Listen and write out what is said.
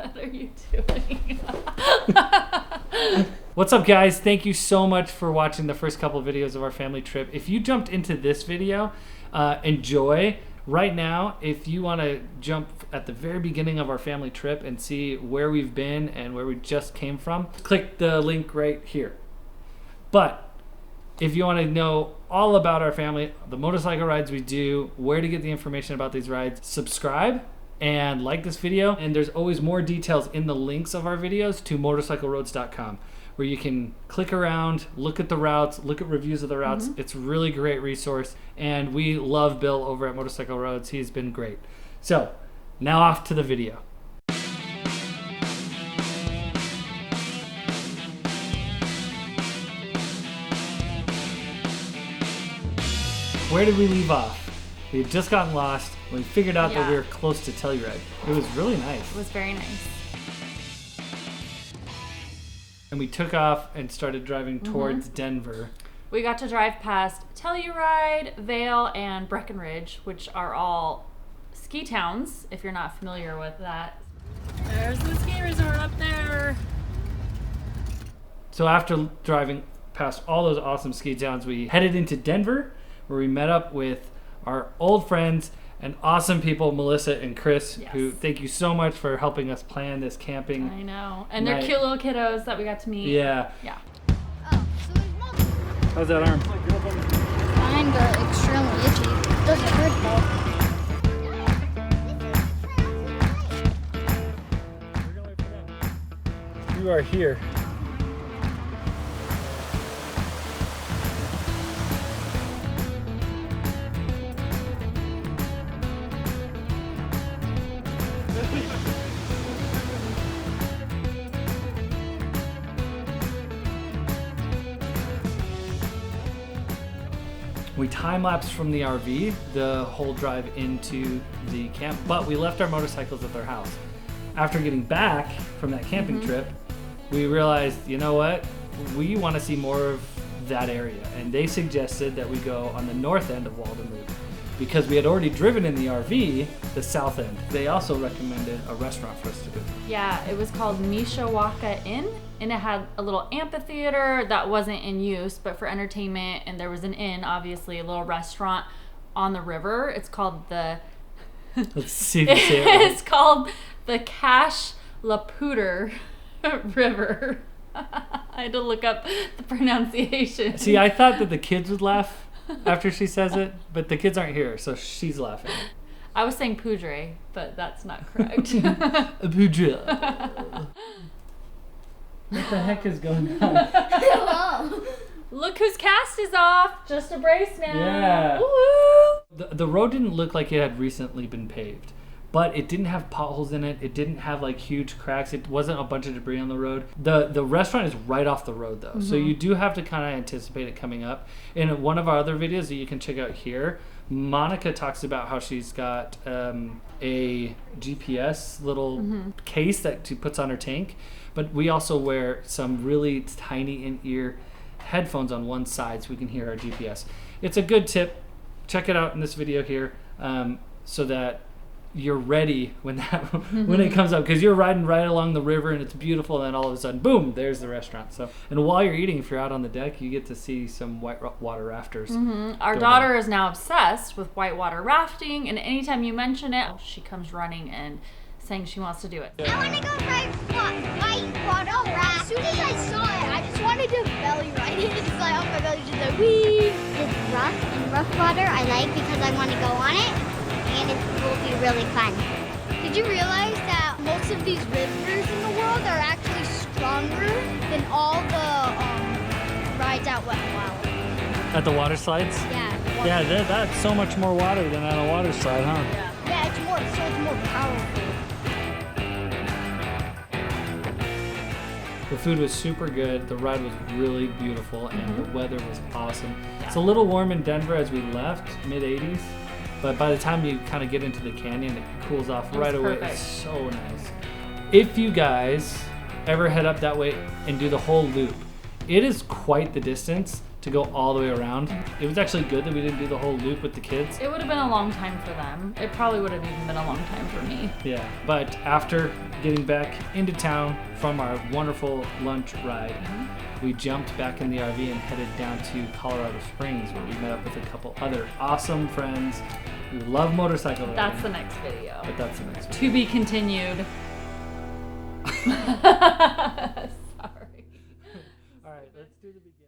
What are you doing? What's up, guys? Thank you so much for watching the first couple of videos of our family trip. If you jumped into this video, enjoy. Right now, if you want to jump at the very beginning of our family trip and see where we've been and where we just came from, click the link right here. But if you want to know all about our family, the motorcycle rides we do, where to get the information about these rides, subscribe and like this video. And there's always more details in the links of our videos to motorcycleroads.com, where you can click around, look at the routes, look at reviews of the routes. It's a really great resource. And we love Bill over at Motorcycle Roads. He's been great. So now off to the video. Where did we leave off? We had just gotten lost. We figured out that we were close to Telluride. It was really nice. It was very nice. And we took off and started driving towards Denver. We got to drive past Telluride, Vail, and Breckenridge, which are all ski towns, if you're not familiar with that. There's the ski resort up there. So after driving past all those awesome ski towns, we headed into Denver, where we met up with our old friends and awesome people, Melissa and Chris, who thank you so much for helping us plan this camping. I know. And they're cute little kiddos that we got to meet. Yeah. Yeah. How's that arm? Fine, but extremely itchy. Doesn't hurt though. You are here. We time-lapsed from the RV the whole drive into the camp, but we left our motorcycles at their house. After getting back from that camping trip, we realized, you know what? We want to see more of that area. And they suggested that we go on the north end of Walden Loop because we had already driven in the RV the south end. They also recommended a restaurant for us to go to. Yeah, it was called Mishawaka Inn, and it had a little amphitheater that wasn't in use, but for entertainment, and there was an inn, obviously, a little restaurant on the river. It's called the... Let's see if you say it right. It's called the Cache La Paudre River. I had to look up the pronunciation. See, I thought that the kids would laugh after she says it, but the kids aren't here, so she's laughing. I was saying Poudre, but that's not correct. Poudre. What the heck is going on? Hello. Look whose cast is off. Just a brace now. Yeah. Woo-hoo. The road didn't look like it had recently been paved, but it didn't have potholes in it. It didn't have like huge cracks. It wasn't a bunch of debris on the road. The restaurant is right off the road though, so you do have to kind of anticipate it coming up. In one of our other videos that you can check out here, Monica talks about how she's got a GPS little case that she puts on her tank, but we also wear some really tiny in-ear headphones on one side so we can hear our GPS. It's a good tip. Check it out in this video here, so that you're ready when when it comes up, because you're riding right along the river and it's beautiful, and then all of a sudden, boom, there's the restaurant. So, and while you're eating, if you're out on the deck, you get to see some whitewater rafters. Our daughter is now obsessed with whitewater rafting, and anytime you mention it, she comes running and saying she wants to do it. I want to go whitewater raft. As soon as I saw it, I just wanted to belly ride it. It's like on my belly, just like wee. It's rough, and rough water I like because I want to go on it, and it will be really fun. Did you realize that most of these rivers in the world are actually stronger than all the rides at Wet Wild? At the water slides? Yeah. That's so much more water than on a water slide, huh? Yeah, it's more powerful. The food was super good. The ride was really beautiful, and the weather was awesome. It's a little warm in Denver as we left, mid-80s, but by the time you kind of get into the canyon, it cools off right away. It's so nice. If you guys ever head up that way and do the whole loop, it is quite the distance to go all the way around. It was actually good that we didn't do the whole loop with the kids. It would have been a long time for them. It probably would have even been a long time for me. Yeah, but after getting back into town from our wonderful lunch ride, we jumped back in the RV and headed down to Colorado Springs, where we met up with a couple other awesome friends who love motorcycle riding. That's the next video. But that's the next video. To be continued. Sorry. All right, let's do the beginning.